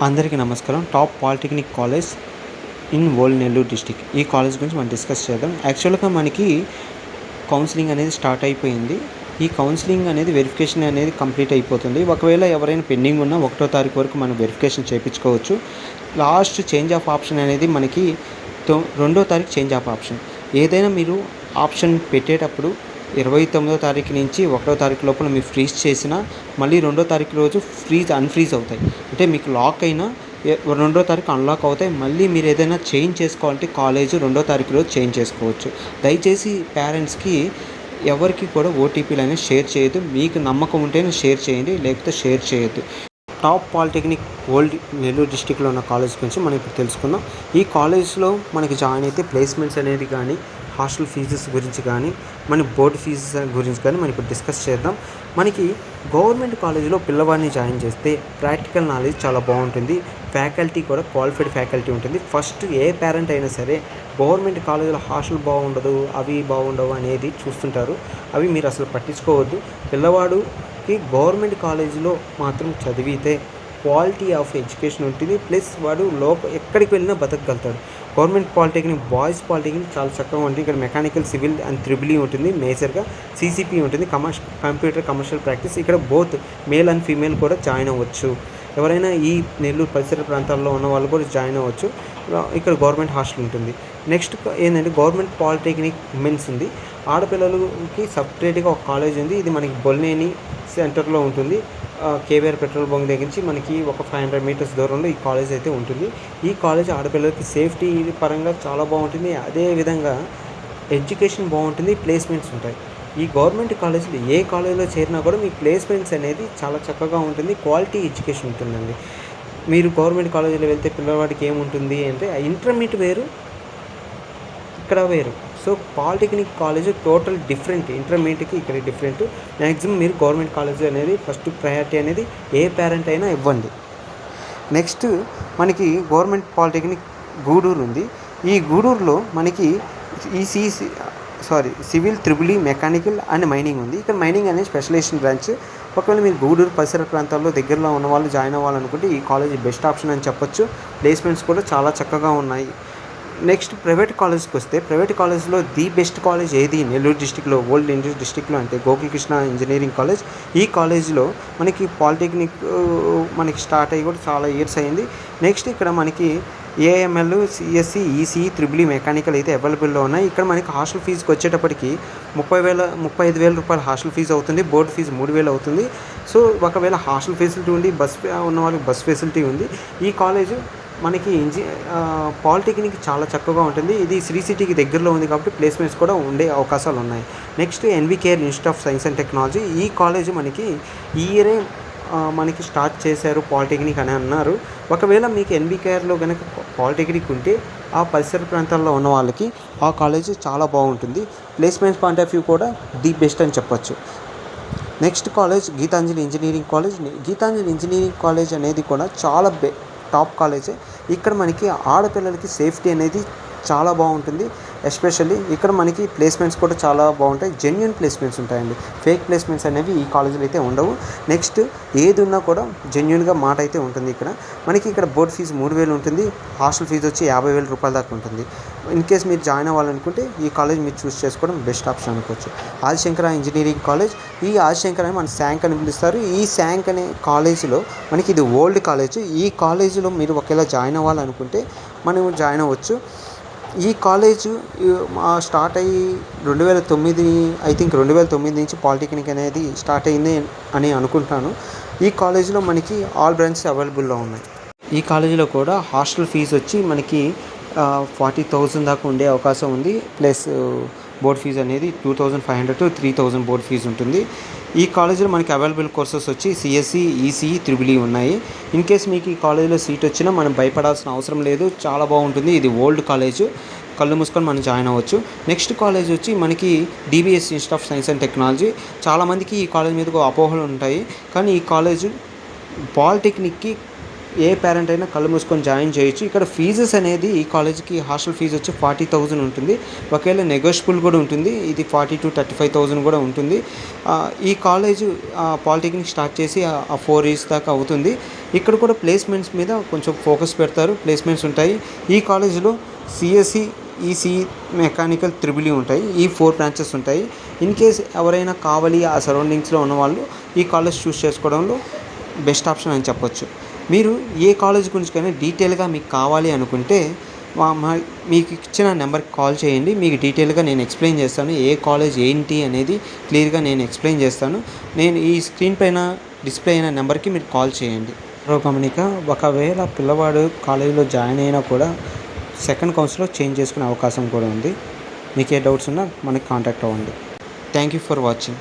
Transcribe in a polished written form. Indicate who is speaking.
Speaker 1: అందరికీ నమస్కారం. Top polytechnic college in old Nellore district. ఈ కాలేజ్ గురించి మనం డిస్కస్ చేద్దాం. యాక్చువల్గా మనకి కౌన్సిలింగ్ అనేది స్టార్ట్ అయిపోయింది. ఈ కౌన్సిలింగ్ అనేది వెరిఫికేషన్ అనేది కంప్లీట్ అయిపోతుంది. ఒకవేళ ఎవరైనా పెండింగ్ ఉన్నా 1వ తారీఖు వరకు మనం వెరిఫికేషన్ చేయించుకోవచ్చు. లాస్ట్ చేంజ్ ఆఫ్ ఆప్షన్ అనేది మనకి 2వ తారీఖు చేంజ్ ఆఫ్ ఆప్షన్. ఏదైనా మీరు ఆప్షన్ పెట్టేటప్పుడు 29వ తారీఖు నుంచి 1వ తారీఖు లోపల మీరు ఫ్రీజ్ చేసినా మళ్ళీ 2వ తారీఖు రోజు అన్ఫ్రీజ్ అవుతాయి. అంటే మీకు లాక్ అయినా 2వ తారీఖు అన్లాక్ అవుతాయి. మళ్ళీ మీరు ఏదైనా చేంజ్ చేసుకోవాలంటే కాలేజ్ 2వ తారీఖు రోజు చేంజ్ చేసుకోవచ్చు. దయచేసి పేరెంట్స్కి ఎవరికి కూడా ఓటీపీలు అనేవి షేర్ చేయొద్దు. మీకు నమ్మకం ఉంటేనే షేర్ చేయండి, లేకపోతే షేర్ చేయొద్దు. టాప్ పాలిటెక్నిక్ ఓల్డ్ నెల్లూరు డిస్టిక్లో ఉన్న కాలేజ్ గురించి మనం ఇప్పుడు తెలుసుకుందాం. ఈ కాలేజ్లో మనకి జాయిన్ అయితే ప్లేస్మెంట్స్ అనేది కానీ, హాస్టల్ ఫీజెస్ గురించి కానీ, మన బోర్డు ఫీజెస్ గురించి కానీ మనం ఇప్పుడు డిస్కస్ చేద్దాం. మనకి గవర్నమెంట్ కాలేజీలో పిల్లవాడిని జాయిన్ చేస్తే ప్రాక్టికల్ నాలెడ్జ్ చాలా బాగుంటుంది. ఫ్యాకల్టీ కూడా క్వాలిఫైడ్ ఫ్యాకల్టీ ఉంటుంది. ఫస్ట్ ఏ పేరెంట్ అయినా సరే గవర్నమెంట్ కాలేజీలో హాస్టల్ బాగుండదు, అవి బాగుండవు అనేది చూస్తుంటారు. అవి మీరు అసలు పట్టించుకోవద్దు. పిల్లవాడుకి గవర్నమెంట్ కాలేజీలో మాత్రం చదివితే క్వాలిటీ ఆఫ్ ఎడ్యుకేషన్ ఉంటుంది. ప్లస్ వాడు ఎక్కడికి వెళ్ళినా బతకగలుగుతాడు. గవర్నమెంట్ పాలిటెక్నిక్, బాయ్స్ పాలిటెక్నిక్ చాలా చక్కగా ఉంటుంది. ఇక్కడ మెకానికల్, సివిల్ అండ్ త్రిబుల్ ఉంటుంది. మేజర్గా సిసిపి ఉంటుంది, కంప్యూటర్ కమర్షియల్ ప్రాక్టీస్. ఇక్కడ బోత్ మేల్ అండ్ ఫీమేల్ కూడా జాయిన్ అవ్వచ్చు. ఎవరైనా ఈ నెల్లూరు పరిసర ప్రాంతాల్లో ఉన్న వాళ్ళు కూడా జాయిన్ అవ్వచ్చు. ఇక్కడ గవర్నమెంట్ హాస్టల్ ఉంటుంది. నెక్స్ట్ ఏంటంటే గవర్నమెంట్ పాలిటెక్నిక్ ఉమెన్స్ ఉంది. ఆడపిల్లలకి సపరేట్గా ఒక కాలేజ్ ఉంది. ఇది మనకి బొల్నేని సెంటర్లో ఉంటుంది. కేవీఆర్ పెట్రోల్ బంక్ దగ్గర నుంచి మనకి ఒక 500 మీటర్స్ దూరంలో ఈ కాలేజ్ అయితే ఉంటుంది. ఈ కాలేజ్ ఆడపిల్లలకి సేఫ్టీ పరంగా చాలా బాగుంటుంది. అదేవిధంగా ఎడ్యుకేషన్ బాగుంటుంది, ప్లేస్మెంట్స్ ఉంటాయి. ఈ గవర్నమెంట్ కాలేజీలో ఏ కాలేజీలో చేరినా కూడా మీ ప్లేస్మెంట్స్ అనేది చాలా చక్కగా ఉంటుంది. క్వాలిటీ ఎడ్యుకేషన్ ఉంటుందండి. మీరు గవర్నమెంట్ కాలేజీలో వెళ్తే పిల్లవాడికి ఏముంటుంది అంటే ఇంటర్మీడియట్ వేరు, ఇక్కడ వేరు. So polytechnic college total different. ఇంటర్మీడియట్కి ఇక్కడ డిఫరెంట్. మ్యాక్సిమం మీరు గవర్నమెంట్ కాలేజ్ అనేది ఫస్ట్ ప్రయారిటీ అనేది ఏ పేరెంట్ అయినా ఇవ్వండి. నెక్స్ట్ మనకి గవర్నమెంట్ పాలిటెక్నిక్ గూడూరు ఉంది. ఈ గూడూరులో మనకి civil, triple E, mechanical and mining ఉంది. ఇక్కడ మైనింగ్ అనేది స్పెషలైజేషన్ బ్రాంచ్. ఒకవేళ మీరు గూడూరు పరిసర ప్రాంతాల్లో దగ్గరలో ఉన్న వాళ్ళు జాయిన్ అవ్వాలనుకుంటే ఈ కాలేజ్ బెస్ట్ ఆప్షన్ అని చెప్పొచ్చు. ప్లేస్మెంట్స్ కూడా చాలా చక్కగా ఉన్నాయి. నెక్స్ట్ ప్రైవేట్ కాలేజ్కి వస్తే, ప్రైవేట్ కాలేజ్లో ది బెస్ట్ కాలేజ్ ఏది నెల్లూరు డిస్టిక్లో, ఓల్డ్ నెల్లూరు డిస్టిక్లో అంటే గోకులకృష్ణ ఇంజనీరింగ్ కాలేజ్. ఈ కాలేజ్లో మనకి పాలిటెక్నిక్ మనకి స్టార్ట్ అయ్యి కూడా చాలా ఇయర్స్ అయింది. నెక్స్ట్ ఇక్కడ మనకి AML, CSC, ECE, triple E, mechanical అయితే అవైలబుల్లో ఉన్నాయి. ఇక్కడ మనకి హాస్టల్ ఫీజుకి వచ్చేటప్పటికి 35,000 రూపాయలు హాస్టల్ ఫీజు అవుతుంది. బోర్డు ఫీజు 3,000 అవుతుంది. సో ఒకవేళ హాస్టల్ ఫెసిలిటీ ఉంది, బస్ ఉన్న వాళ్ళకి బస్ ఫెసిలిటీ ఉంది. ఈ కాలేజ్ మనకి పాలిటెక్నిక్ చాలా చక్కగా ఉంటుంది. ఇది శ్రీ సిటీకి దగ్గరలో ఉంది కాబట్టి ప్లేస్మెంట్స్ కూడా ఉండే అవకాశాలు ఉన్నాయి. Next NVKR institute of science and technology. ఈ కాలేజ్ మనకి ఈ ఇయరే మనకి స్టార్ట్ చేశారు పాలిటెక్నిక్ అని అన్నారు. ఒకవేళ మీకు ఎన్వికేఆర్లో కనుక పాలిటెక్నిక్ ఉంటే ఆ పరిసర ప్రాంతాల్లో ఉన్న వాళ్ళకి ఆ కాలేజ్ చాలా బాగుంటుంది. ప్లేస్మెంట్స్ పాయింట్ ఆఫ్ వ్యూ కూడా ది బెస్ట్ అని చెప్పొచ్చు. Next college Geethanjali engineering college. Geethanjali engineering college అనేది కూడా చాలా టాప్ కాలేజే. ఇక్కడ మనకి ఆడపిల్లలకి సేఫ్టీ అనేది చాలా బాగుంటుంది. ఎస్పెషల్లీ ఇక్కడ మనకి ప్లేస్మెంట్స్ కూడా చాలా బాగుంటాయి. జెన్యున్ ప్లేస్మెంట్స్ ఉంటాయండి. ఫేక్ ప్లేస్మెంట్స్ అనేవి ఈ కాలేజీలో అయితే ఉండవు. నెక్స్ట్ ఏది ఉన్నా కూడా జెన్యున్గా మాట అయితే ఉంటుంది. మనకి ఇక్కడ బోర్డ్ ఫీజు 3,000 ఉంటుంది. హాస్టల్ ఫీజు వచ్చి 50,000 రూపాయల దాకా ఉంటుంది. ఇన్ కేస్ మీరు జాయిన్ అవ్వాలనుకుంటే ఈ కాలేజ్ మీరు చూస్ చేసుకోవడం బెస్ట్ ఆప్షన్ అనుకోవచ్చు. Adi Shankara engineering college. ఈ ఆదిశంకర అని మన శాంక్ అని పిలుస్తారు. ఈ శాంక్ అనే కాలేజీలో మనకి ఇది ఓల్డ్ కాలేజ్. ఈ కాలేజీలో మీరు ఒకవేళ జాయిన్ అవ్వాలనుకుంటే మనం జాయిన్ అవ్వచ్చు. ఈ కాలేజు స్టార్ట్ అయ్యి 2009, ఐ థింక్ 2009 నుంచి పాలిటెక్నిక్ అనేది స్టార్ట్ అయింది అని అనుకుంటాను. ఈ కాలేజీలో మనకి ఆల్ బ్రాంచెస్ అవైలబుల్లో ఉన్నాయి. ఈ కాలేజీలో కూడా హాస్టల్ ఫీజు వచ్చి మనకి 40,000 దాకా ఉండే అవకాశం ఉంది. ప్లస్ బోర్డ్ ఫీజు అనేది 2,500 to 3,000 బోర్డ్ ఫీజు ఉంటుంది. ఈ కాలేజీలో మనకి అవైలబుల్ కోర్సెస్ వచ్చి సిఎస్సి, ఈసీఈ, త్రిబుల్ ఈ ఉన్నాయి. ఇన్ కేస్ మీకు ఈ కాలేజీలో సీట్ వచ్చినా మనం భయపడాల్సిన అవసరం లేదు. చాలా బాగుంటుంది. ఇది ఓల్డ్ కాలేజ్. కళ్ళు మూసుకొని మనం జాయిన్ అవ్వచ్చు. నెక్స్ట్ కాలేజ్ వచ్చి మనకి DBS institute of science and technology. చాలామందికి ఈ కాలేజ్ మీద అపోహలు ఉంటాయి. కానీ ఈ కాలేజ్ పాలిటెక్నిక్కి ఏ పేరెంట్ అయినా కళ్ళు మూసుకొని జాయిన్ చేయొచ్చు. ఇక్కడ ఫీజెస్ అనేది ఈ కాలేజ్‌కి హాస్టల్ ఫీజు వచ్చి 40,000 ఉంటుంది. ఒకవేళ నెగోషియబుల్ కూడా ఉంటుంది. ఇది 40,000-35,000 కూడా ఉంటుంది. ఈ కాలేజు పాలిటెక్నిక్ స్టార్ట్ చేసి 4 ఇయర్స్ దాకా అవుతుంది. ఇక్కడ కూడా ప్లేస్‌మెంట్స్ మీద కొంచెం ఫోకస్ పెడతారు. ప్లేస్‌మెంట్స్ ఉంటాయి. ఈ కాలేజ్‌లో CSE, ECE, mechanical, triple E ఉంటాయి. ఈ 4 బ్రాంచెస్ ఉంటాయి. ఇన్ కేస్ ఎవరైనా కావాలి ఆ సరౌండింగ్స్‌లో ఉన్నవాళ్ళు ఈ కాలేజ్ చూస్ చేసుకోవడంలో బెస్ట్ ఆప్షన్ అని చెప్పొచ్చు. మీరు ఏ కాలేజ్ గురించికైనా డీటెయిల్‌గా మీకు కావాలి అనుకుంటే మీకు ఇచ్చిన నెంబర్‌కి కాల్ చేయండి. మీకు డీటెయిల్‌గా నేను ఎక్స్‌ప్లెయిన్ చేస్తాను. ఏ కాలేజ్ ఏంటి అనేది క్లియర్‌గా నేను ఎక్స్‌ప్లెయిన్ చేస్తాను. నేను ఈ స్క్రీన్ పైన డిస్‌ప్లే అయిన నెంబర్‌కి మీరు కాల్ చేయండి. మరో గమనిక, ఒకవేళ పిల్లవాడు కాలేజీలో జాయిన్ అయినా కూడా సెకండ్ కౌన్సిల్లో చేంజ్ చేసుకునే అవకాశం కూడా ఉంది. మీకు ఏ డౌట్స్ ఉన్నా మనకి కాంటాక్ట్ అవ్వండి. Thank you for watching.